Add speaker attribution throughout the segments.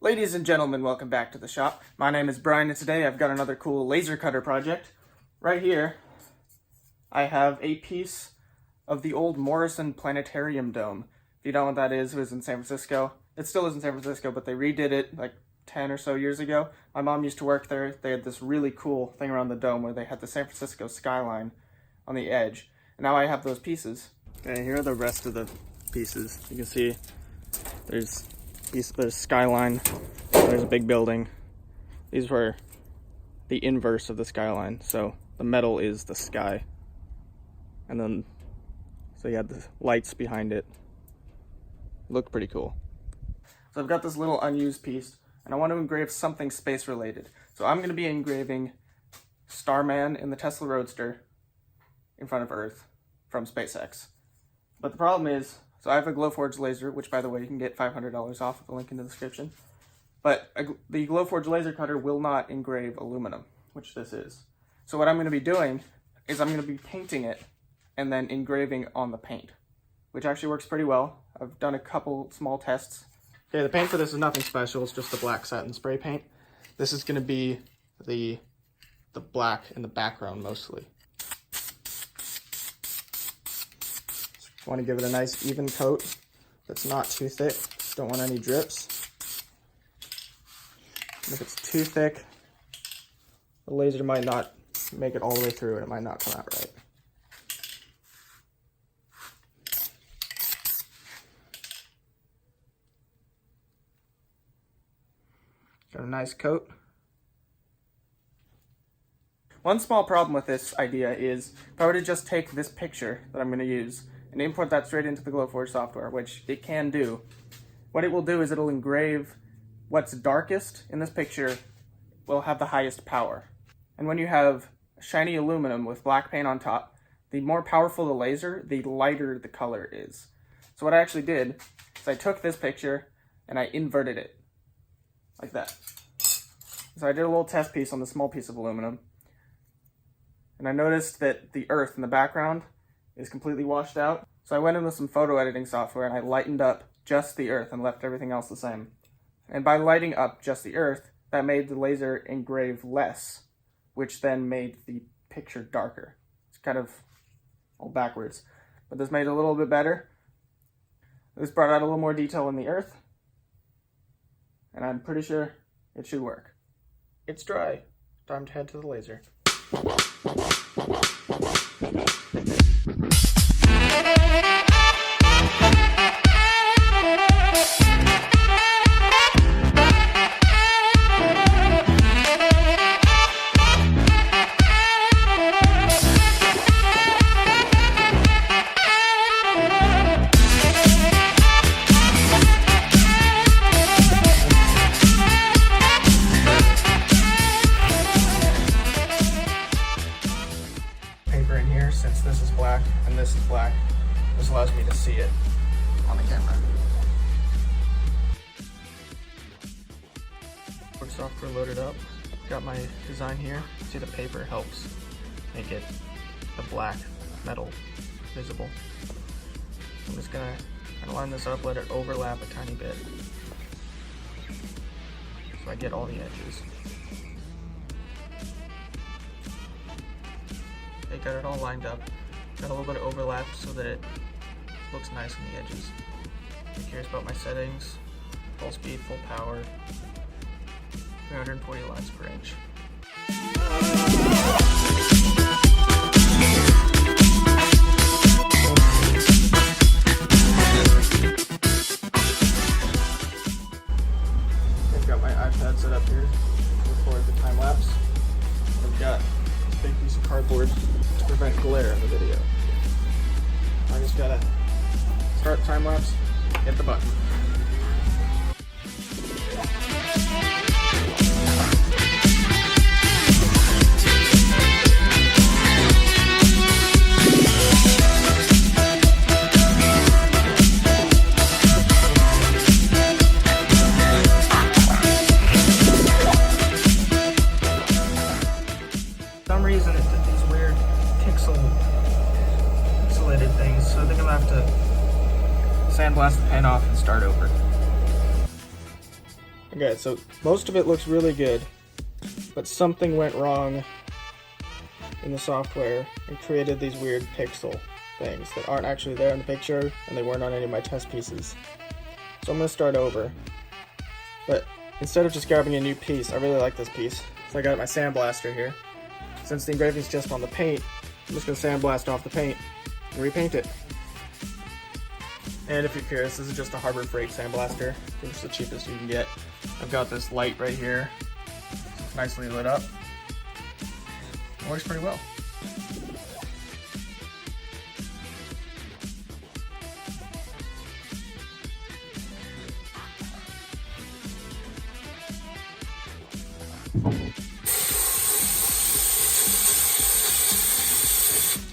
Speaker 1: Ladies and gentlemen, welcome back to the shop. My name is Brian, and today I've got another cool laser cutter project. Right here, I have a piece of the old Morrison Planetarium Dome. If you don't know what that is, it was in San Francisco. It still is in San Francisco, but they redid it like 10 or so years ago. My mom used to work there. They had this really cool thing around the dome where they had the San Francisco skyline on the edge. And now I have those pieces. Okay, here are the rest of the pieces. You can see there's skyline, there's a big building. These were the inverse of the skyline, so the metal is the sky. And then, so you had the lights behind it. Looked pretty cool. So I've got this little unused piece, and I want to engrave something space related. So I'm going to be engraving Starman in the Tesla Roadster in front of Earth from SpaceX. But the problem is, so I have a GLowforge laser, which by the way, you can get $500 off with the link in the description. But the GLowforge laser cutter will not engrave aluminum, which this is. So what I'm going to be doing is I'm going to be painting it and then engraving on the paint, which actually works pretty well. I've done a couple small tests. Okay, the paint for this is nothing special. It's just the black satin spray paint. This is going to be the black in the background mostly. I want to give it a nice even coat that's not too thick. Just don't want any drips. And if it's too thick, the laser might not make it all the way through and it might not come out right. Got a nice coat. One small problem with this idea is if I were to just take this picture that I'm going to use and import that straight into the GLowforge software, which it can do, what it will do is it'll engrave what's darkest in this picture will have the highest power. And when you have shiny aluminum with black paint on top, the more powerful the laser, the lighter the color is. So what I actually did is I took this picture and I inverted it like that. So I did a little test piece on the small piece of aluminum, and I noticed that the earth in the background is completely washed out. So I went in with some photo editing software and I lightened up just the earth and left everything else the same. And by lighting up just the earth, that made the laser engrave less, which then made the picture darker. It's kind of all backwards, but this made it a little bit better. This brought out a little more detail in the earth, and I'm pretty sure it should work. It's dry. Time to head to the laser. Since this is black and this is black, this allows me to see it on the camera. Work software loaded up. Got my design here. See, the paper helps make it the black metal visible. I'm just gonna kind of line this up, let it overlap a tiny bit so I get all the edges. I got it all lined up, got a little bit of overlap so that it looks nice on the edges. I'm curious about my settings, full speed, full power, 340 lines per inch. I've got my iPad set up here to record the time lapse. I've got this big piece of cardboard to prevent glare in the video. I just gotta start time lapse, hit the button. For some reason it did these weird pixelated things, so I think I'm gonna have to sandblast the pen off and start over. Okay, so most of it looks really good, but something went wrong in the software and created these weird pixel things that aren't actually there in the picture, and they weren't on any of my test pieces. So I'm going to start over. But instead of just grabbing a new piece, I really like this piece. So I got my sandblaster here. Since the engraving is just on the paint, I'm just going to sandblast off the paint and repaint it. And if you're curious, this is just a Harbor Freight sandblaster. It's the cheapest you can get. I've got this light right here, nicely lit up. It works pretty well.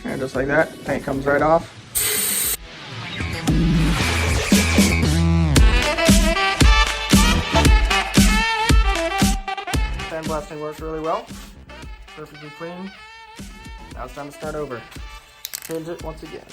Speaker 1: And just like that, paint comes right off. Sandblasting worked really well. Perfectly clean. Now it's time to start over. Paint it once again.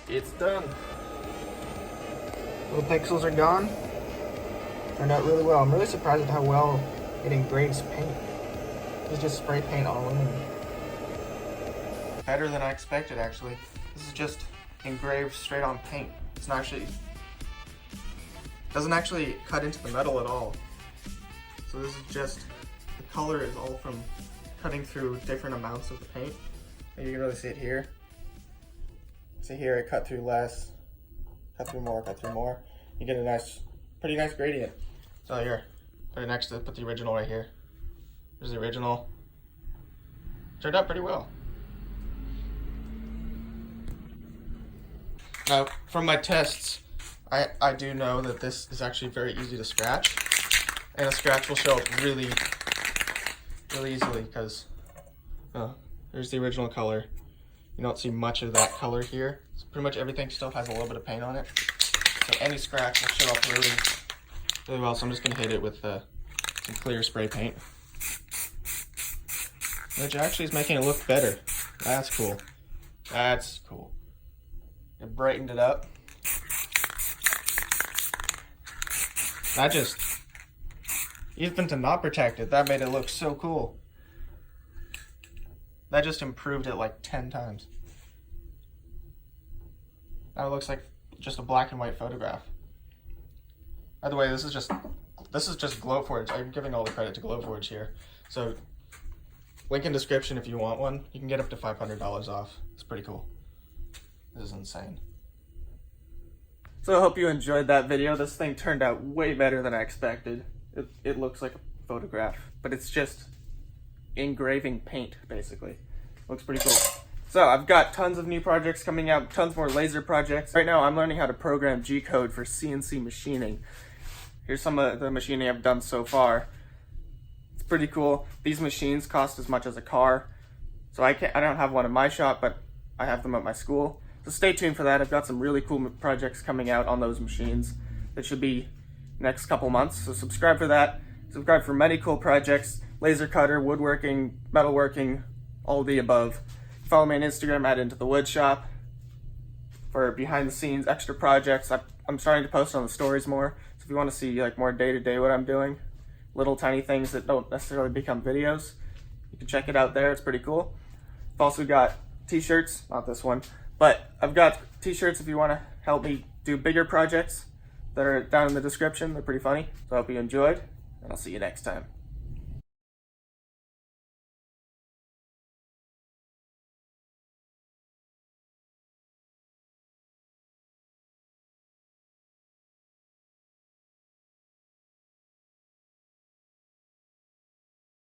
Speaker 1: It's done. Little pixels are gone. Turned out really well. I'm really surprised at how well it engraves paint. It's just spray paint on aluminum. Better than I expected, actually. This is just engraved straight on paint. It's not actually, doesn't actually cut into the metal at all. So this is just, the color is all from cutting through different amounts of the paint. And you can really see it here. See here, I cut through less, cut through more, cut through more. You get a nice, pretty nice gradient. So here, put it next to, put the original right here. There's the original. Turned out pretty well. Now, from my tests, I do know that this is actually very easy to scratch. And the scratch will show up really easily because, there's the original color. You don't see much of that color here. So pretty much everything still has a little bit of paint on it. So any scratch will show up really well. So I'm just gonna hit it with some clear spray paint. Which actually is making it look better. That's cool. That's cool. It brightened it up. That just, even to not protect it, that made it look so cool. That just improved it like 10 times. Now it looks like just a black and white photograph. By the way, this is just GLowforge. I'm giving all the credit to GLowforge here. So, link in description if you want one. You can get up to $500 off. It's pretty cool. This is insane. So I hope you enjoyed that video. This thing turned out way better than I expected. It looks like a photograph, but it's just engraving paint, basically. Looks pretty cool. So I've got tons of new projects coming out, tons more laser projects. Right now I'm learning how to program G-code for CNC machining. Here's some of the machining I've done so far. It's pretty cool. These machines cost as much as a car. So I don't have one in my shop, but I have them at my school. So stay tuned for that. I've got some really cool projects coming out on those machines that should be next couple months. So subscribe for that. Subscribe for many cool projects. Laser cutter, woodworking, metalworking, all of the above. Follow me on Instagram at Into the Wood Shop for behind the scenes extra projects. I'm starting to post on the stories more. So if you want to see like more day-to-day what I'm doing, little tiny things that don't necessarily become videos, you can check it out there. It's pretty cool. I've also got t-shirts, not this one, but I've got t-shirts if you want to help me do bigger projects that are down in the description. They're pretty funny. So I hope you enjoyed, and I'll see you next time.